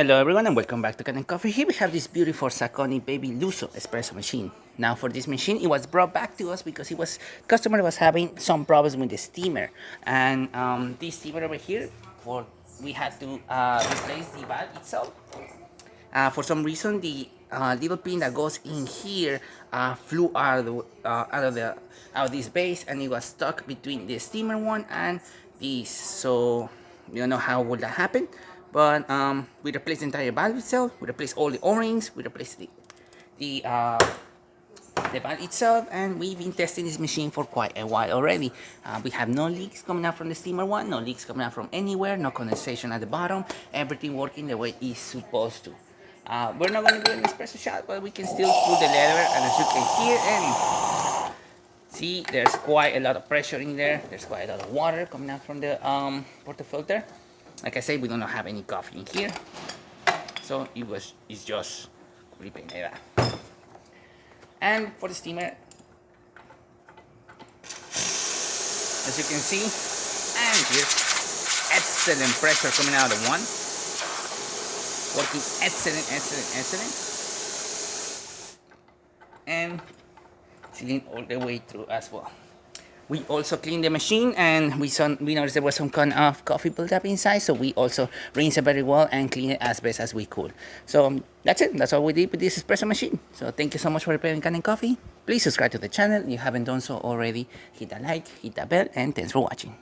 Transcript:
Hello everyone and welcome back to Kanen Coffee. Here we have this beautiful Zacconi baby Lusso espresso machine. Now for this machine, it was brought back to us because customer was having some problems with the steamer, and this steamer over here, we had to replace the valve itself. For some reason, the little pin that goes in here flew out of this base, and it was stuck between the steamer one and this. So you don't know how would that happen, but we replaced the entire valve itself. We replaced all the O-rings. We replaced the valve itself, and we've been testing this machine for quite a while already. We have no leaks coming out from the steamer one, no leaks coming out from anywhere, no condensation at the bottom, everything working the way it's supposed to. We're not going to do an espresso shot, but we can still pull the lever, and as you can hear and see, there's quite a lot of pressure in there. There's quite a lot of water coming out from the portafilter. Like I said, we don't have any coffee in here, so it's just dripping like that. And for the steamer, as you can see, and here's excellent pressure coming out of one. Working excellent. And sealing all the way through as well. We also cleaned the machine, and we noticed there was some kind of coffee buildup inside, so we also rinsed it very well and cleaned it as best as we could. So that's it. That's all we did with this espresso machine. So thank you so much for repairing Kanen Coffee. Please subscribe to the channel if you haven't done so already. Hit that like, hit that bell, and thanks for watching.